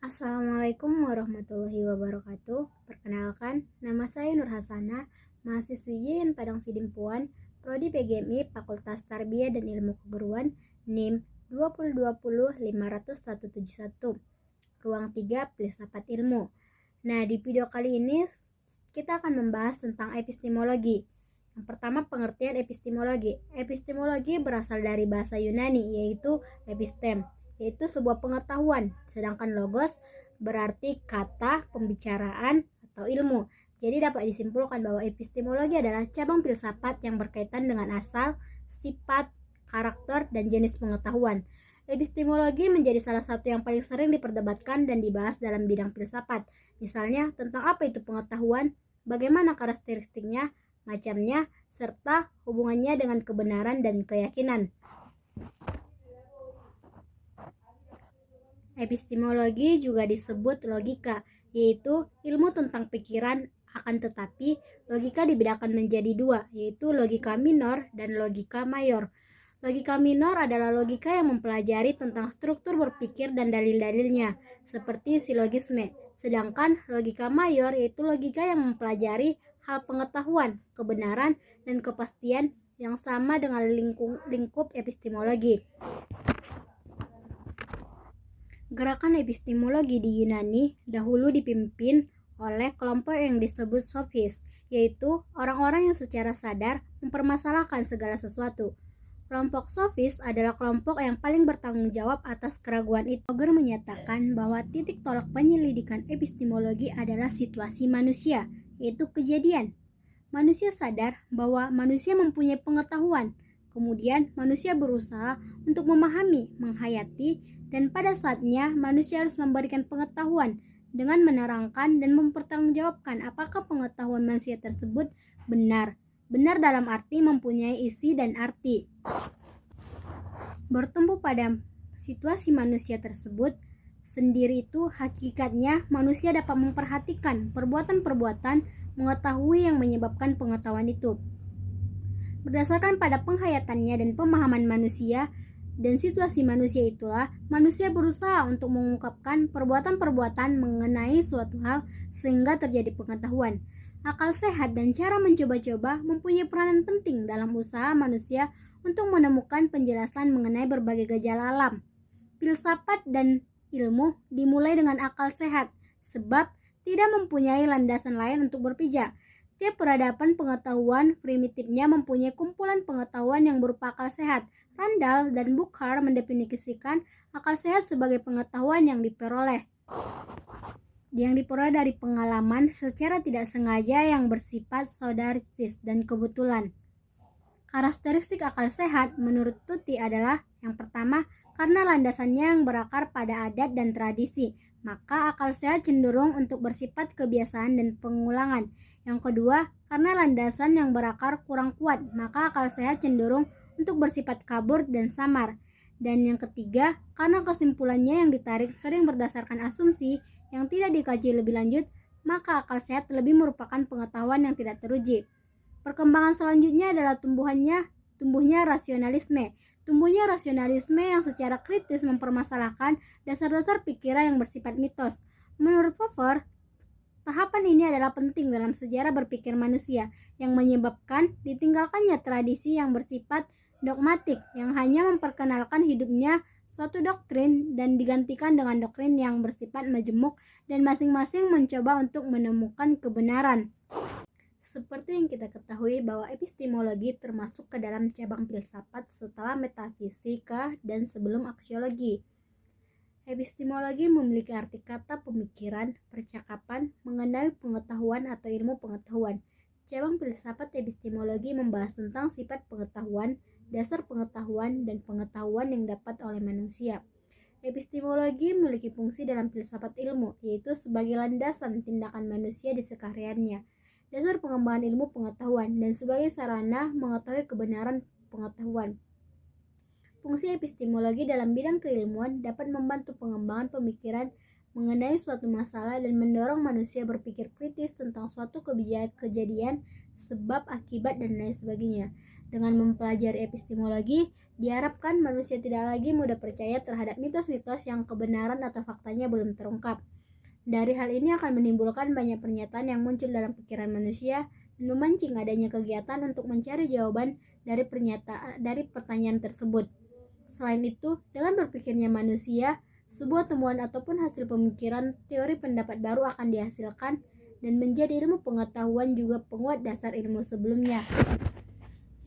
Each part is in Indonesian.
Assalamualaikum warahmatullahi wabarakatuh. Perkenalkan, nama saya Nur Hasanah, mahasiswi YIN Padang Sidimpuan, Prodi PGMI Fakultas Tarbiyah dan Ilmu Keguruan, NIM 2020171, Ruang 3 Filsafat Ilmu. Nah, di video kali ini kita akan membahas tentang epistemologi. Yang pertama, pengertian epistemologi. Epistemologi berasal dari bahasa Yunani, yaitu epistem, yaitu sebuah pengetahuan, sedangkan logos berarti kata, pembicaraan, atau ilmu. Jadi dapat disimpulkan bahwa epistemologi adalah cabang filsafat yang berkaitan dengan asal, sifat, karakter, dan jenis pengetahuan. Epistemologi menjadi salah satu yang paling sering diperdebatkan dan dibahas dalam bidang filsafat. Misalnya, tentang apa itu pengetahuan, bagaimana karakteristiknya, macamnya, serta hubungannya dengan kebenaran dan keyakinan. Epistemologi juga disebut logika, yaitu ilmu tentang pikiran, akan tetapi logika dibedakan menjadi dua, yaitu logika minor dan logika mayor. Logika minor adalah logika yang mempelajari tentang struktur berpikir dan dalil-dalilnya, seperti silogisme. Sedangkan logika mayor yaitu logika yang mempelajari hal pengetahuan, kebenaran, dan kepastian yang sama dengan lingkup epistemologi. Gerakan epistemologi di Yunani dahulu dipimpin oleh kelompok yang disebut sofis, yaitu orang-orang yang secara sadar mempermasalahkan segala sesuatu. Kelompok sofis adalah kelompok yang paling bertanggung jawab atas keraguan itu. Auger menyatakan bahwa titik tolak penyelidikan epistemologi adalah situasi manusia, yaitu kejadian. Manusia sadar bahwa manusia mempunyai pengetahuan, kemudian manusia berusaha untuk memahami, menghayati, dan pada saatnya manusia harus memberikan pengetahuan dengan menerangkan dan mempertanggungjawabkan apakah pengetahuan manusia tersebut benar. Benar dalam arti mempunyai isi dan arti. Bertumbuh pada situasi manusia tersebut sendiri itu hakikatnya manusia dapat memperhatikan perbuatan-perbuatan mengetahui yang menyebabkan pengetahuan itu. Berdasarkan pada penghayatannya dan pemahaman manusia dan situasi manusia itulah manusia berusaha untuk mengungkapkan perbuatan-perbuatan mengenai suatu hal sehingga terjadi pengetahuan. Akal sehat dan cara mencoba-coba mempunyai peranan penting dalam usaha manusia untuk menemukan penjelasan mengenai berbagai gejala alam. Filsafat dan ilmu dimulai dengan akal sehat, sebab tidak mempunyai landasan lain untuk berpijak. Tiap peradaban pengetahuan primitifnya mempunyai kumpulan pengetahuan yang berupa akal sehat. Randall dan Buchar mendefinisikan akal sehat sebagai pengetahuan yang diperoleh dari pengalaman secara tidak sengaja yang bersifat saudaristis dan kebetulan. Karakteristik akal sehat menurut Tuti adalah yang pertama, karena landasannya yang berakar pada adat dan tradisi, maka akal sehat cenderung untuk bersifat kebiasaan dan pengulangan. Yang kedua, karena landasan yang berakar kurang kuat, maka akal sehat cenderung untuk bersifat kabur dan samar. Dan yang ketiga, karena kesimpulannya yang ditarik sering berdasarkan asumsi yang tidak dikaji lebih lanjut, maka akal sehat lebih merupakan pengetahuan yang tidak teruji. Perkembangan selanjutnya adalah tumbuhnya rasionalisme. Tumbuhnya rasionalisme yang secara kritis mempermasalahkan dasar-dasar pikiran yang bersifat mitos. Menurut Popper, tahapan ini adalah penting dalam sejarah berpikir manusia yang menyebabkan ditinggalkannya tradisi yang bersifat dogmatik yang hanya memperkenalkan hidupnya suatu doktrin dan digantikan dengan doktrin yang bersifat majemuk dan masing-masing mencoba untuk menemukan kebenaran. Seperti yang kita ketahui bahwa epistemologi termasuk ke dalam cabang filsafat setelah metafisika dan sebelum aksiologi. Epistemologi memiliki arti kata pemikiran, percakapan, mengenai pengetahuan atau ilmu pengetahuan. Cabang filsafat epistemologi membahas tentang sifat pengetahuan, dasar pengetahuan, dan pengetahuan yang dapat oleh manusia. Epistemologi memiliki fungsi dalam filsafat ilmu, yaitu sebagai landasan tindakan manusia di sekehariannya, dasar pengembangan ilmu pengetahuan, dan sebagai sarana mengetahui kebenaran pengetahuan. Fungsi epistemologi dalam bidang keilmuan dapat membantu pengembangan pemikiran mengenai suatu masalah dan mendorong manusia berpikir kritis tentang suatu kejadian, sebab, akibat, dan lain sebagainya. Dengan mempelajari epistemologi, Diharapkan manusia tidak lagi mudah percaya terhadap mitos-mitos yang kebenaran atau faktanya belum terungkap. Dari hal ini akan menimbulkan banyak pernyataan yang muncul dalam pikiran manusia dan memancing adanya kegiatan untuk mencari jawaban dari pertanyaan tersebut. Selain itu, dengan berpikirnya manusia, sebuah temuan ataupun hasil pemikiran teori pendapat baru akan dihasilkan dan menjadi ilmu pengetahuan juga penguat dasar ilmu sebelumnya.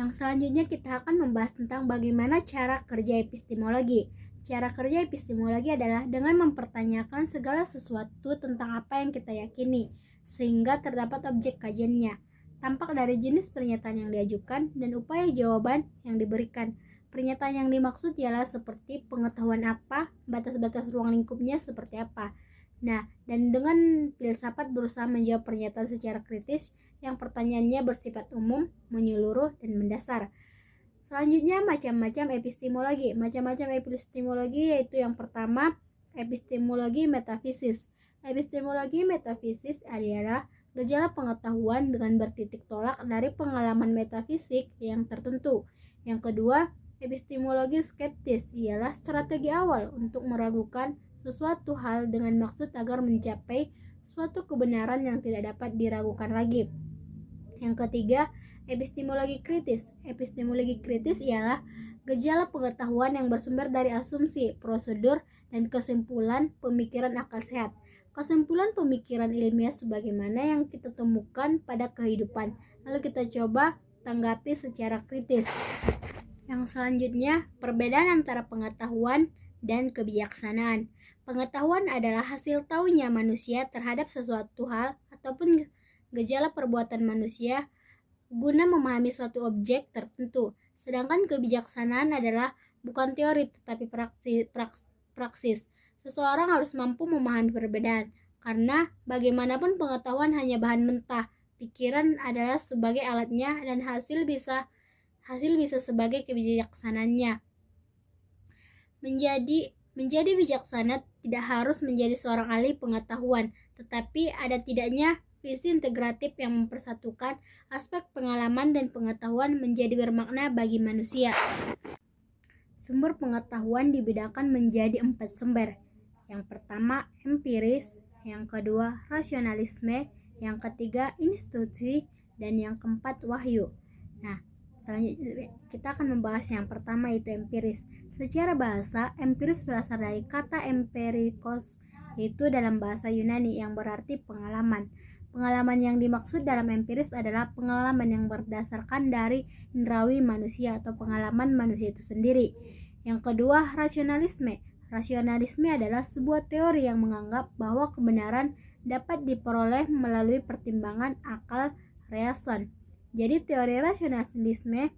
Yang selanjutnya kita akan membahas tentang bagaimana cara kerja epistemologi. Cara kerja epistemologi adalah dengan mempertanyakan segala sesuatu tentang apa yang kita yakini, sehingga terdapat objek kajiannya. Tampak dari jenis pernyataan yang diajukan dan upaya jawaban yang diberikan. Pernyataan yang dimaksud ialah seperti pengetahuan apa, batas-batas ruang lingkupnya seperti apa. Nah, dan dengan filsafat berusaha menjawab pernyataan secara kritis yang pertanyaannya bersifat umum, menyeluruh, dan mendasar. Selanjutnya, macam-macam epistemologi. Macam-macam epistemologi yaitu yang pertama, epistemologi metafisis. Epistemologi metafisis adalah gejala pengetahuan dengan bertitik tolak dari pengalaman metafisik yang tertentu. Yang kedua, epistemologi skeptis ialah strategi awal untuk meragukan sesuatu hal dengan maksud agar mencapai suatu kebenaran yang tidak dapat diragukan lagi. Yang ketiga, epistemologi kritis. Epistemologi kritis ialah gejala pengetahuan yang bersumber dari asumsi, prosedur, dan kesimpulan pemikiran akal sehat. Kesimpulan pemikiran ilmiah sebagaimana yang kita temukan pada kehidupan. Lalu kita coba tanggapi secara kritis. Yang selanjutnya, perbedaan antara pengetahuan dan kebijaksanaan. Pengetahuan adalah hasil taunya manusia terhadap sesuatu hal ataupun gejala perbuatan manusia guna memahami suatu objek tertentu. Sedangkan kebijaksanaan adalah bukan teori tetapi praksis. Seseorang harus mampu memahami perbedaan, karena bagaimanapun pengetahuan hanya bahan mentah. Pikiran adalah sebagai alatnya dan hasil bisa sebagai kebijaksanaannya. Menjadi bijaksana tidak harus menjadi seorang ahli pengetahuan, tetapi ada tidaknya visi integratif yang mempersatukan aspek pengalaman dan pengetahuan menjadi bermakna bagi manusia. Sumber pengetahuan dibedakan menjadi 4 sumber. Yang pertama, empiris, yang kedua, rasionalisme, yang ketiga, institusi, dan yang keempat, wahyu. Nah, selanjutnya kita akan membahas yang pertama, yaitu empiris. Secara bahasa, empiris berasal dari kata empirikos, yaitu dalam bahasa Yunani yang berarti pengalaman. Pengalaman yang dimaksud dalam empiris adalah pengalaman yang berdasarkan dari indrawi manusia atau pengalaman manusia itu sendiri. Yang kedua, rasionalisme. Rasionalisme adalah sebuah teori yang menganggap bahwa kebenaran dapat diperoleh melalui pertimbangan akal reason. Jadi teori rasionalisme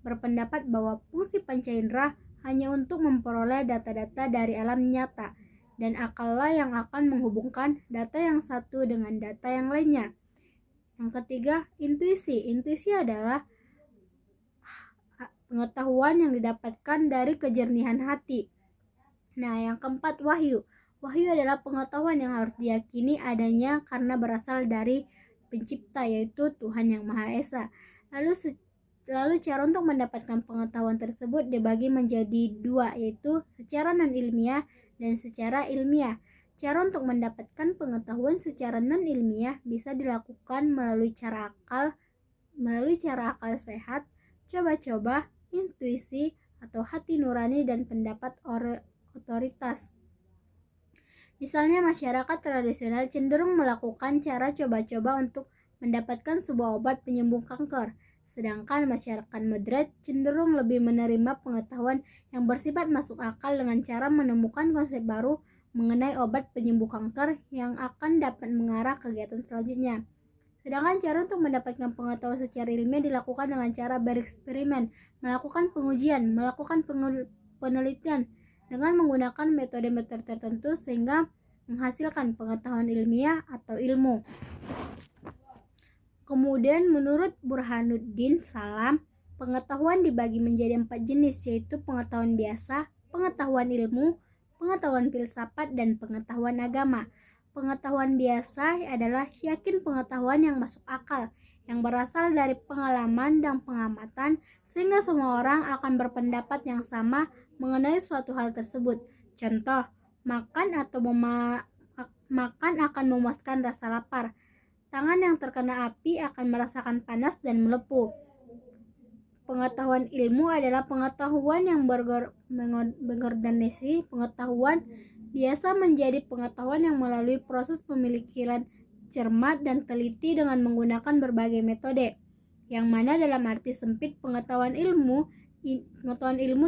berpendapat bahwa fungsi panca indera hanya untuk memperoleh data-data dari alam nyata, dan akallah yang akan menghubungkan data yang satu dengan data yang lainnya. Yang ketiga, intuisi. Intuisi adalah pengetahuan yang didapatkan dari kejernihan hati. Nah, yang keempat, wahyu. Wahyu adalah pengetahuan yang harus diyakini adanya karena berasal dari pencipta, yaitu Tuhan Yang Maha Esa. Lalu cara untuk mendapatkan pengetahuan tersebut dibagi menjadi 2, yaitu secara non-ilmiah dan secara ilmiah. Cara untuk mendapatkan pengetahuan secara non-ilmiah bisa dilakukan melalui cara akal sehat, coba-coba, intuisi, atau hati nurani dan pendapat otoritas. Misalnya, masyarakat tradisional cenderung melakukan cara coba-coba untuk mendapatkan sebuah obat penyembuh kanker, sedangkan masyarakat moderat cenderung lebih menerima pengetahuan yang bersifat masuk akal dengan cara menemukan konsep baru mengenai obat penyembuh kanker yang akan dapat mengarah kegiatan selanjutnya. Sedangkan cara untuk mendapatkan pengetahuan secara ilmiah dilakukan dengan cara bereksperimen, melakukan pengujian, melakukan penelitian dengan menggunakan metode-metode tertentu sehingga menghasilkan pengetahuan ilmiah atau ilmu. Kemudian menurut Burhanuddin Salam, pengetahuan dibagi menjadi 4 jenis, yaitu pengetahuan biasa, pengetahuan ilmu, pengetahuan filsafat, dan pengetahuan agama. Pengetahuan biasa adalah yakin pengetahuan yang masuk akal, yang berasal dari pengalaman dan pengamatan, sehingga semua orang akan berpendapat yang sama mengenai suatu hal tersebut. Contoh, makan akan memuaskan rasa lapar. Tangan yang terkena api akan merasakan panas dan melepuh. Pengetahuan ilmu adalah pengetahuan yang berorganisasi. Pengetahuan biasa menjadi pengetahuan yang melalui proses pemikiran cermat dan teliti dengan menggunakan berbagai metode, yang mana dalam arti sempit pengetahuan ilmu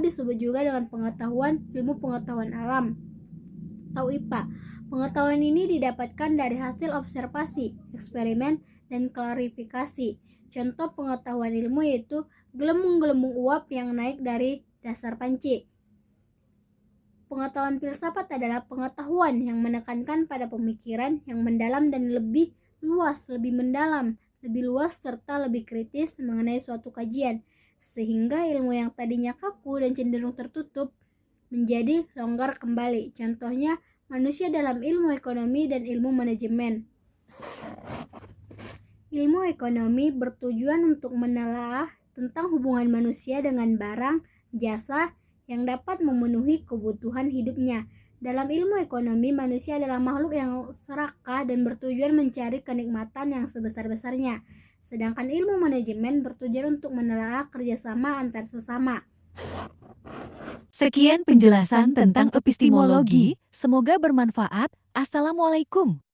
disebut juga dengan ilmu pengetahuan alam atau IPA. Pengetahuan ini didapatkan dari hasil observasi, eksperimen, dan klarifikasi. Contoh pengetahuan ilmu yaitu gelembung-gelembung uap yang naik dari dasar panci. Pengetahuan filsafat adalah pengetahuan yang menekankan pada pemikiran yang mendalam dan lebih luas, serta lebih kritis mengenai suatu kajian, sehingga ilmu yang tadinya kaku dan cenderung tertutup menjadi longgar kembali. Contohnya, manusia dalam ilmu ekonomi dan ilmu manajemen. Ilmu ekonomi bertujuan untuk menelaah tentang hubungan manusia dengan barang, jasa, yang dapat memenuhi kebutuhan hidupnya. Dalam ilmu ekonomi, manusia adalah makhluk yang serakah dan bertujuan mencari kenikmatan yang sebesar-besarnya. Sedangkan ilmu manajemen bertujuan untuk menelaah kerjasama antar sesama. Sekian penjelasan tentang epistemologi, semoga bermanfaat. Assalamualaikum.